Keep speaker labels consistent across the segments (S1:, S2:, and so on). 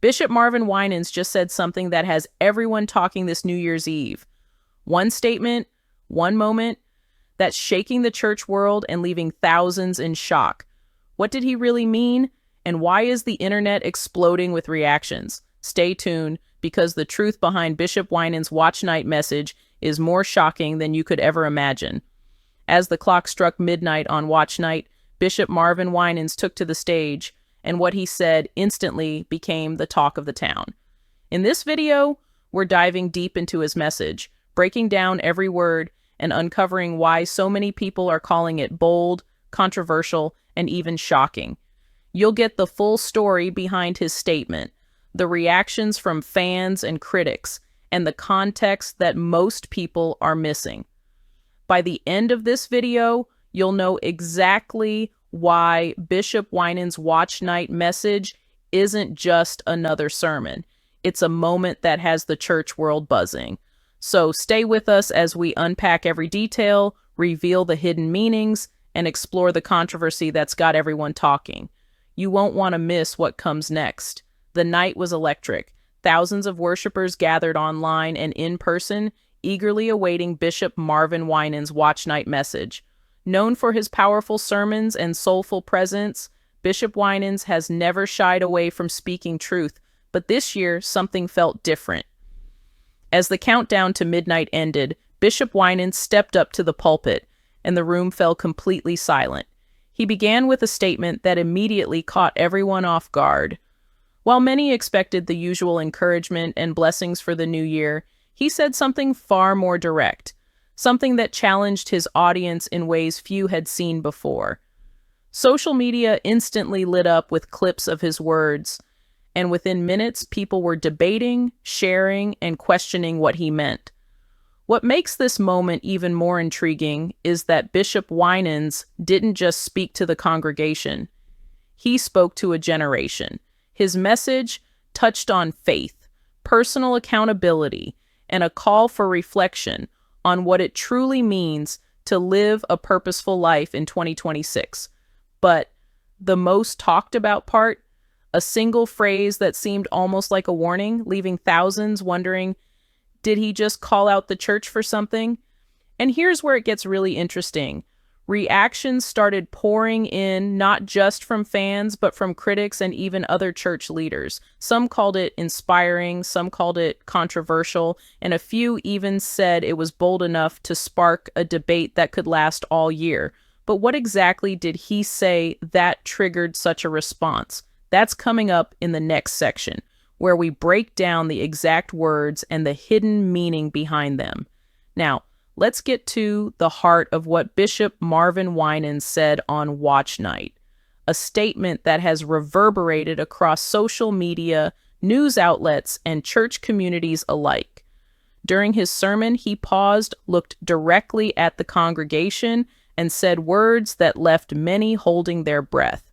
S1: Bishop Marvin Winans just said something that has everyone talking this New Year's Eve. One statement, one moment, that's shaking the church world and leaving thousands in shock. What did he really mean? And why is the internet exploding with reactions? Stay tuned, because the truth behind Bishop Winans' Watchnight message is more shocking than you could ever imagine. As the clock struck midnight on Watchnight, Bishop Marvin Winans took to the stage, and what he said instantly became the talk of the town. In this video, we're diving deep into his message, breaking down every word and uncovering why so many people are calling it bold, controversial, and even shocking. You'll get the full story behind his statement, the reactions from fans and critics, and the context that most people are missing. By the end of this video, you'll know exactly why Bishop Winans' Watchnight message isn't just another sermon. It's a moment that has the church world buzzing. So stay with us as we unpack every detail, reveal the hidden meanings, and explore the controversy that's got everyone talking. You won't want to miss what comes next. The night was electric. Thousands of worshipers gathered online and in person, eagerly awaiting Bishop Marvin Winans' Watchnight message. Known for his powerful sermons and soulful presence, Bishop Winans has never shied away from speaking truth, but this year something felt different. As the countdown to midnight ended, Bishop Winans stepped up to the pulpit, and the room fell completely silent. He began with a statement that immediately caught everyone off guard. While many expected the usual encouragement and blessings for the new year, he said something far more direct, something that challenged his audience in ways few had seen before. Social media instantly lit up with clips of his words, and within minutes, people were debating, sharing, and questioning what he meant. What makes this moment even more intriguing is that Bishop Winans didn't just speak to the congregation. He spoke to a generation. His message touched on faith, personal accountability, and a call for reflection on what it truly means to live a purposeful life in 2026. But the most talked about part, a single phrase that seemed almost like a warning, leaving thousands wondering, did he just call out the church for something? And here's where it gets really interesting. Reactions started pouring in, not just from fans, but from critics and even other church leaders. Some called it inspiring, some called it controversial, and a few even said it was bold enough to spark a debate that could last all year. But what exactly did he say that triggered such a response? That's coming up in the next section, where we break down the exact words and the hidden meaning behind them. Now, let's get to the heart of what Bishop Marvin Winans said on Watchnight, a statement that has reverberated across social media, news outlets, and church communities alike. During his sermon, he paused, looked directly at the congregation, and said words that left many holding their breath.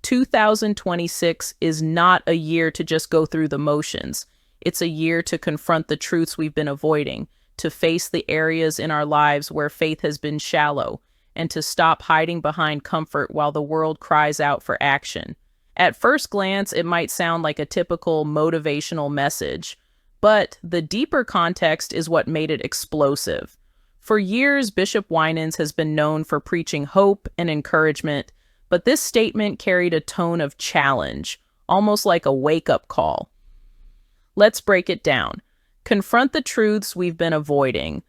S1: 2026 is not a year to just go through the motions. It's a year to confront the truths we've been avoiding, to face the areas in our lives where faith has been shallow, and to stop hiding behind comfort while the world cries out for action. At first glance, it might sound like a typical motivational message, but the deeper context is what made it explosive. For years, Bishop Winans has been known for preaching hope and encouragement, but this statement carried a tone of challenge, almost like a wake-up call. Let's break it down. Confront the truths we've been avoiding.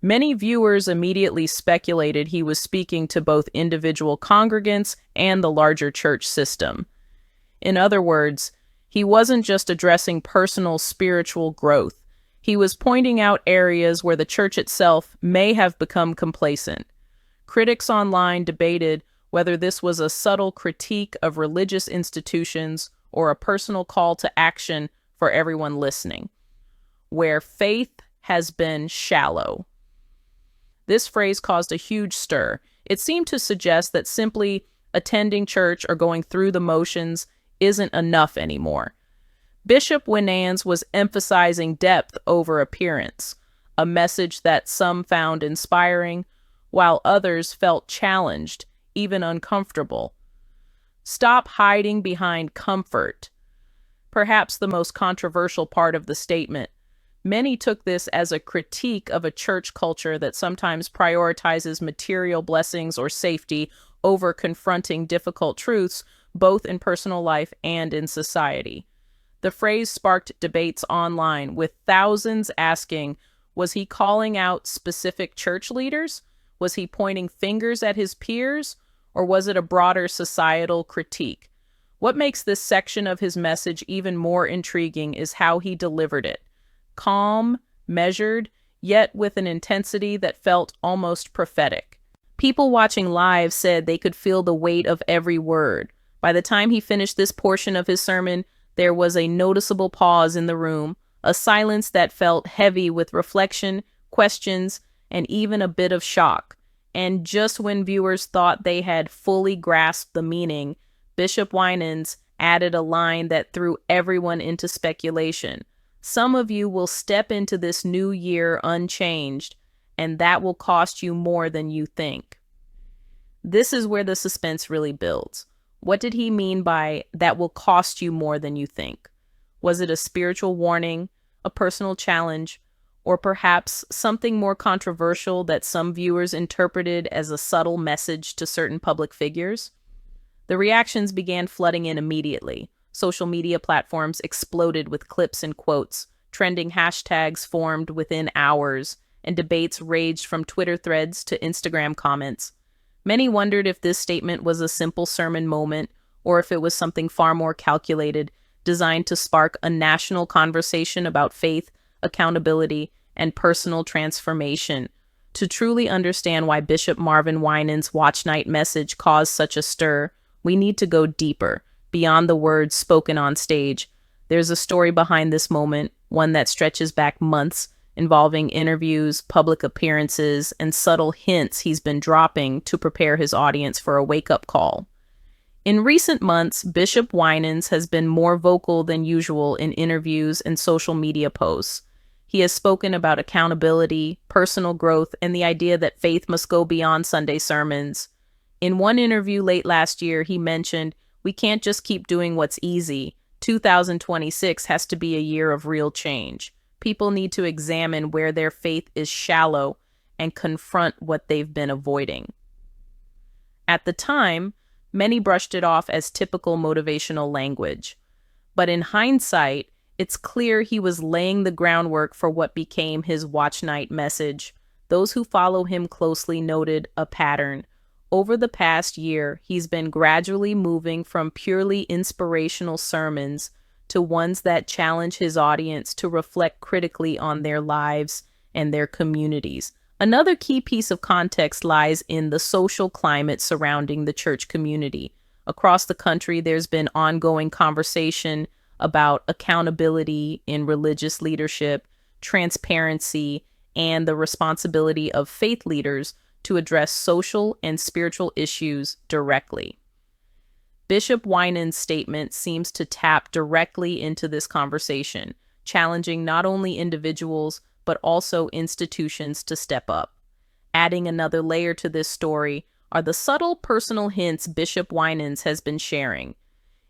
S1: Many viewers immediately speculated he was speaking to both individual congregants and the larger church system. In other words, he wasn't just addressing personal spiritual growth. He was pointing out areas where the church itself may have become complacent. Critics online debated whether this was a subtle critique of religious institutions or a personal call to action for everyone listening. Where faith has been shallow. This phrase caused a huge stir. It seemed to suggest that simply attending church or going through the motions isn't enough anymore. Bishop Winans was emphasizing depth over appearance, a message that some found inspiring, while others felt challenged, even uncomfortable. Stop hiding behind comfort. perhaps the most controversial part of the statement. Many took this as a critique of a church culture that sometimes prioritizes material blessings or safety over confronting difficult truths, both in personal life and in society. The phrase sparked debates online, with thousands asking, was he calling out specific church leaders? Was he pointing fingers at his peers? Or was it a broader societal critique? What makes this section of his message even more intriguing is how he delivered it. Calm, measured, yet with an intensity that felt almost prophetic. People watching live said they could feel the weight of every word. By the time he finished this portion of his sermon, there was a noticeable pause in the room, a silence that felt heavy with reflection, questions, and even a bit of shock. And just when viewers thought they had fully grasped the meaning, Bishop Winans added a line that threw everyone into speculation. Some of you will step into this new year unchanged, and that will cost you more than you think. This is where the suspense really builds. What did he mean by that will cost you more than you think? Was it a spiritual warning, a personal challenge, or perhaps something more controversial that some viewers interpreted as a subtle message to certain public figures? The reactions began flooding in immediately. Social media platforms exploded with clips and quotes, trending hashtags formed within hours, and debates raged from Twitter threads to Instagram comments. Many wondered if this statement was a simple sermon moment or if it was something far more calculated, designed to spark a national conversation about faith, accountability, and personal transformation. To truly understand why Bishop Marvin Winans' Watchnight message caused such a stir, we need to go deeper, beyond the words spoken on stage. There's a story behind this moment, one that stretches back months, involving interviews, public appearances, and subtle hints he's been dropping to prepare his audience for a wake-up call. In recent months, Bishop Winans has been more vocal than usual in interviews and social media posts. He has spoken about accountability, personal growth, and the idea that faith must go beyond Sunday sermons. In one interview late last year, he mentioned, "We can't just keep doing what's easy. 2026 has to be a year of real change. People need to examine where their faith is shallow and confront what they've been avoiding." At the time, many brushed it off as typical motivational language. But in hindsight, it's clear he was laying the groundwork for what became his Watchnight message. Those who follow him closely noted a pattern. Over the past year, he's been gradually moving from purely inspirational sermons to ones that challenge his audience to reflect critically on their lives and their communities. Another key piece of context lies in the social climate surrounding the church community. Across the country, there's been ongoing conversation about accountability in religious leadership, transparency, and the responsibility of faith leaders to address social and spiritual issues directly. Bishop Winans' statement seems to tap directly into this conversation, challenging not only individuals, but also institutions to step up. Adding another layer to this story are the subtle personal hints Bishop Winans has been sharing.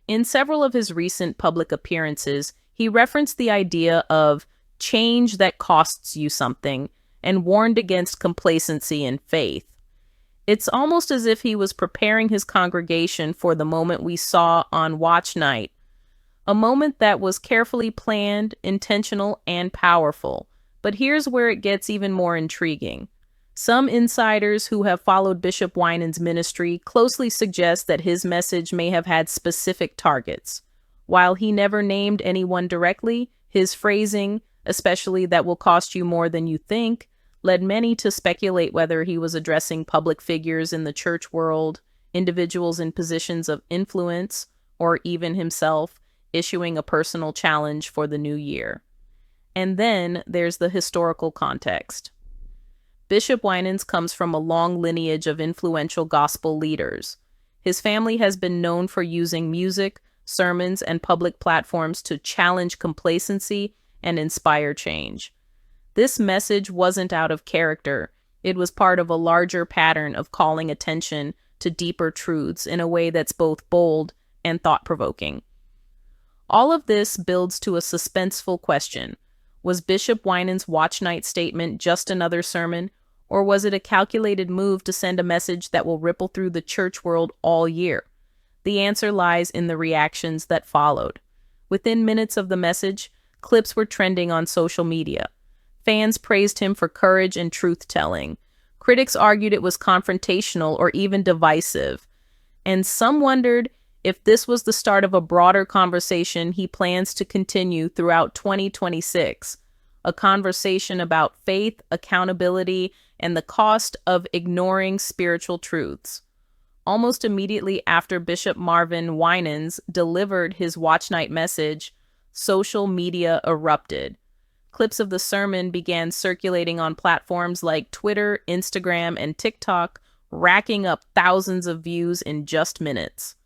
S1: In several of his recent public appearances, he referenced the idea of change that costs you something and warned against complacency in faith. It's almost as if he was preparing his congregation for the moment we saw on Watchnight, a moment that was carefully planned, intentional, and powerful. But here's where it gets even more intriguing. Some insiders who have followed Bishop Winans' ministry closely suggest that his message may have had specific targets. While he never named anyone directly, his phrasing, especially "that will cost you more than you think," led many to speculate whether he was addressing public figures in the church world, individuals in positions of influence, or even himself, issuing a personal challenge for the new year. And then there's the historical context. Bishop Winans comes from a long lineage of influential gospel leaders. His family has been known for using music, sermons, and public platforms to challenge complacency and inspire change. This message wasn't out of character. It was part of a larger pattern of calling attention to deeper truths in a way that's both bold and thought-provoking. All of this builds to a suspenseful question. Was Bishop Winans' Watchnight statement just another sermon, or was it a calculated move to send a message that will ripple through the church world all year? The answer lies in the reactions that followed. Within minutes of the message, clips were trending on social media. Fans praised him for courage and truth-telling. Critics argued it was confrontational or even divisive. And some wondered if this was the start of a broader conversation he plans to continue throughout 2026, a conversation about faith, accountability, and the cost of ignoring spiritual truths. Almost immediately after Bishop Marvin Winans delivered his Watchnight message, social media erupted. Clips of the sermon began circulating on platforms like Twitter, Instagram, and TikTok, racking up thousands of views in just minutes.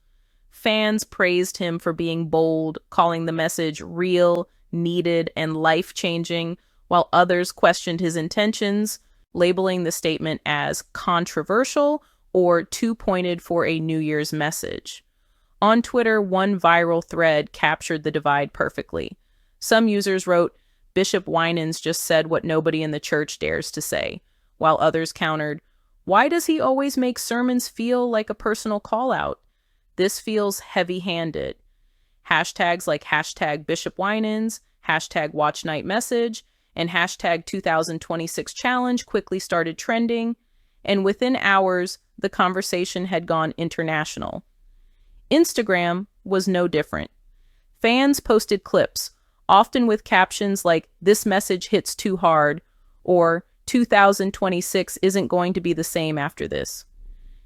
S1: Fans praised him for being bold, calling the message real, needed, and life-changing, while others questioned his intentions, labeling the statement as controversial or too pointed for a New Year's message. On Twitter, one viral thread captured the divide perfectly. Some users wrote, "Bishop Winans just said what nobody in the church dares to say," while others countered, "Why does he always make sermons feel like a personal call-out? This feels heavy-handed." Hashtags like hashtag Bishop Winans, hashtag Watchnight Message, and hashtag 2026 Challenge quickly started trending, and within hours, the conversation had gone international. Instagram was no different. Fans posted clips, often with captions like, "This message hits too hard," or 2026 isn't going to be the same after this.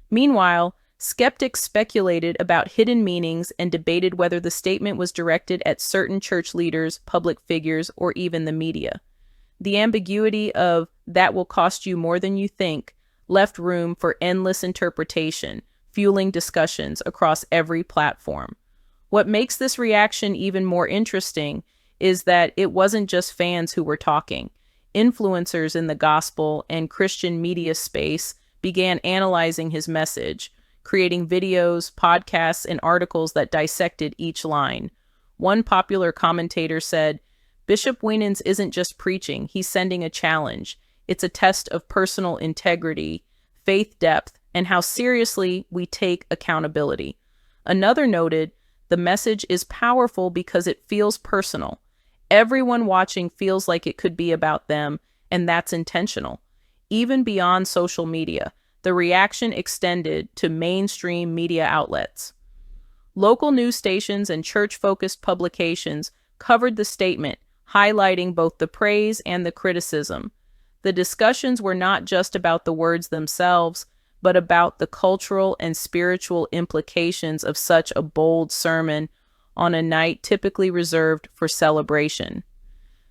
S1: Meanwhile, skeptics speculated about hidden meanings and debated whether the statement was directed at certain church leaders, public figures, or even the media. The ambiguity of "that will cost you more than you think" left room for endless interpretation, fueling discussions across every platform. What makes this reaction even more interesting is that it wasn't just fans who were talking. Influencers in the gospel and Christian media space began analyzing his message, creating videos, podcasts, and articles that dissected each line. One popular commentator said, "Bishop Winans isn't just preaching, he's sending a challenge. It's a test of personal integrity, faith depth, and how seriously we take accountability." Another noted, "The message is powerful because it feels personal. Everyone watching feels like it could be about them, and that's intentional." Even beyond social media, the reaction extended to mainstream media outlets. Local news stations and church-focused publications covered the statement, highlighting both the praise and the criticism. The discussions were not just about the words themselves, but about the cultural and spiritual implications of such a bold sermon on a night typically reserved for celebration.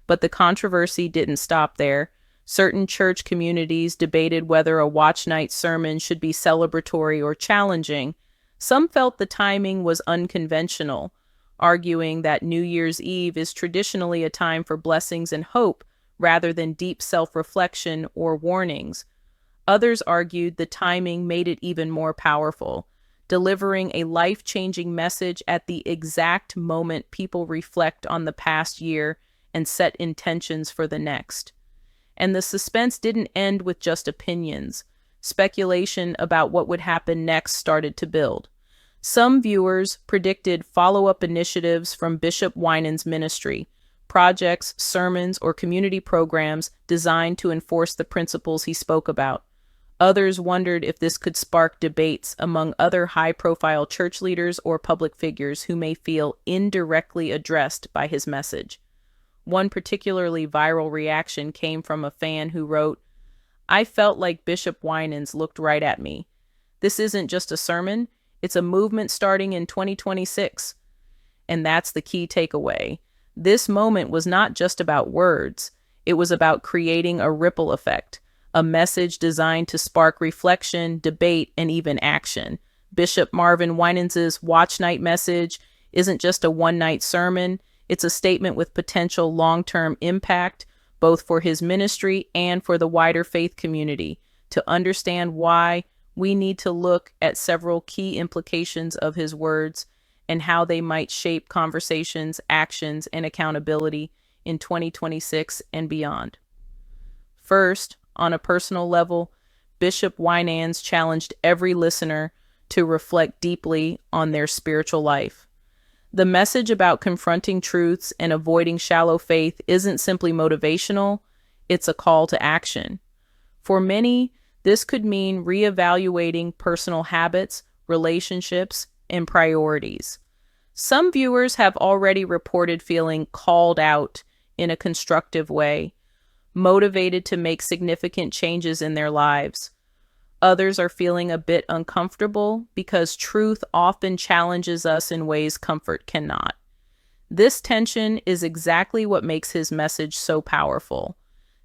S1: But the controversy didn't stop there. Certain church communities debated whether a Watchnight sermon should be celebratory or challenging. Some felt the timing was unconventional, arguing that New Year's Eve is traditionally a time for blessings and hope rather than deep self-reflection or warnings. Others argued the timing made it even more powerful, delivering a life-changing message at the exact moment people reflect on the past year and set intentions for the next. And the suspense didn't end with just opinions. Speculation about what would happen next started to build. Some viewers predicted follow-up initiatives from Bishop Winans' ministry, projects, sermons, or community programs designed to enforce the principles he spoke about. Others wondered if this could spark debates among other high-profile church leaders or public figures who may feel indirectly addressed by his message. One particularly viral reaction came from a fan who wrote, "I felt like Bishop Winans looked right at me. This isn't just a sermon, it's a movement starting in 2026. And that's the key takeaway. This moment was not just about words, it was about creating a ripple effect, a message designed to spark reflection, debate, and even action. Bishop Marvin Winans' Watchnight message isn't just a one-night sermon, it's a statement with potential long-term impact, both for his ministry and for the wider faith community. To understand why, we need to look at several key implications of his words and how they might shape conversations, actions, and accountability in 2026 and beyond. First, on a personal level, Bishop Winans challenged every listener to reflect deeply on their spiritual life. The message about confronting truths and avoiding shallow faith isn't simply motivational, it's a call to action. For many, this could mean reevaluating personal habits, relationships, and priorities. Some viewers have already reported feeling called out in a constructive way, motivated to make significant changes in their lives. Others are feeling a bit uncomfortable because truth often challenges us in ways comfort cannot. This tension is exactly what makes his message so powerful.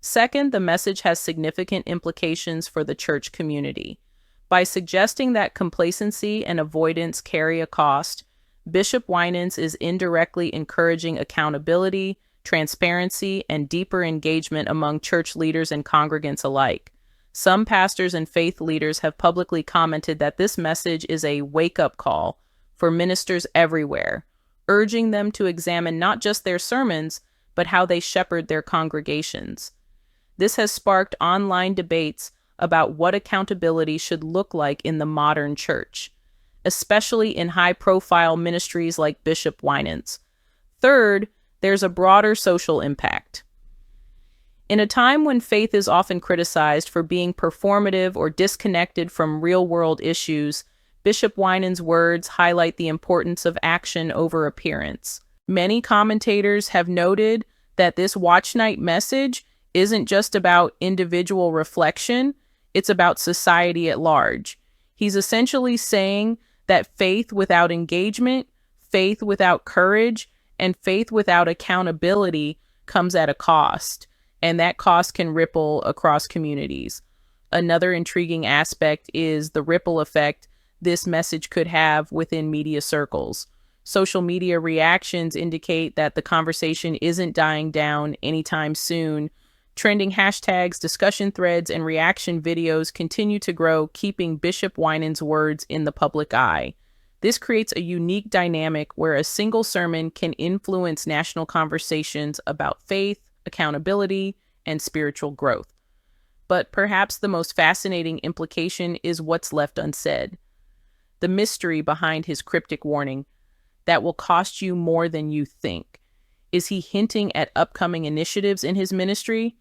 S1: Second, the message has significant implications for the church community. By suggesting that complacency and avoidance carry a cost, Bishop Winans is indirectly encouraging accountability, transparency, and deeper engagement among church leaders and congregants alike. Some pastors and faith leaders have publicly commented that this message is a wake-up call for ministers everywhere, urging them to examine not just their sermons, but how they shepherd their congregations. This has sparked online debates about what accountability should look like in the modern church, especially in high-profile ministries like Bishop Winans. Third, there's a broader social impact. In a time when faith is often criticized for being performative or disconnected from real-world issues, Bishop Winans' words highlight the importance of action over appearance. Many commentators have noted that this Watchnight message isn't just about individual reflection, it's about society at large. He's essentially saying that faith without engagement, faith without courage, and faith without accountability comes at a cost, and that cost can ripple across communities. Another intriguing aspect is the ripple effect this message could have within media circles. Social media reactions indicate that the conversation isn't dying down anytime soon. Trending hashtags, discussion threads, and reaction videos continue to grow, keeping Bishop Winans' words in the public eye. This creates a unique dynamic where a single sermon can influence national conversations about faith, accountability, and spiritual growth. But perhaps the most fascinating implication is what's left unsaid. The mystery behind his cryptic warning, that will cost you more than you think. Is he hinting at upcoming initiatives in his ministry?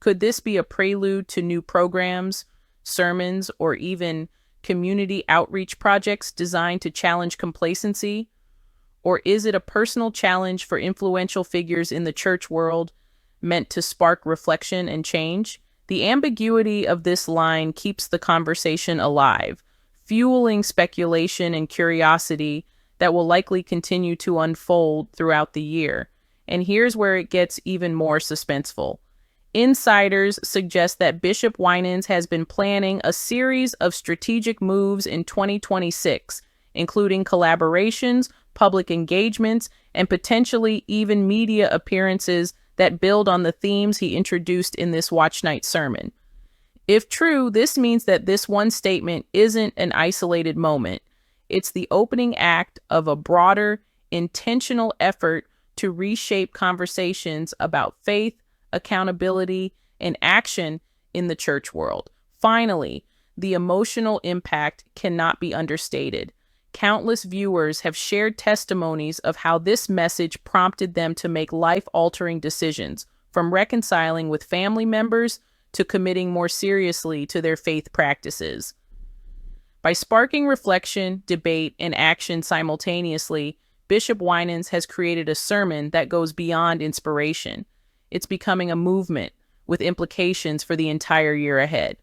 S1: Could this be a prelude to new programs, sermons, or even community outreach projects designed to challenge complacency? Or is it a personal challenge for influential figures in the church world meant to spark reflection and change? The ambiguity of this line keeps the conversation alive, fueling speculation and curiosity that will likely continue to unfold throughout the year. And here's where it gets even more suspenseful. Insiders suggest that Bishop Winans has been planning a series of strategic moves in 2026, including collaborations, public engagements, and potentially even media appearances that build on the themes he introduced in this Watchnight sermon. If true, this means that this one statement isn't an isolated moment. It's the opening act of a broader, intentional effort to reshape conversations about faith, accountability, and action in the church world. Finally, the emotional impact cannot be understated. Countless viewers have shared testimonies of how this message prompted them to make life-altering decisions, from reconciling with family members to committing more seriously to their faith practices. By sparking reflection, debate, and action simultaneously, Bishop Winans has created a sermon that goes beyond inspiration. It's becoming a movement with implications for the entire year ahead.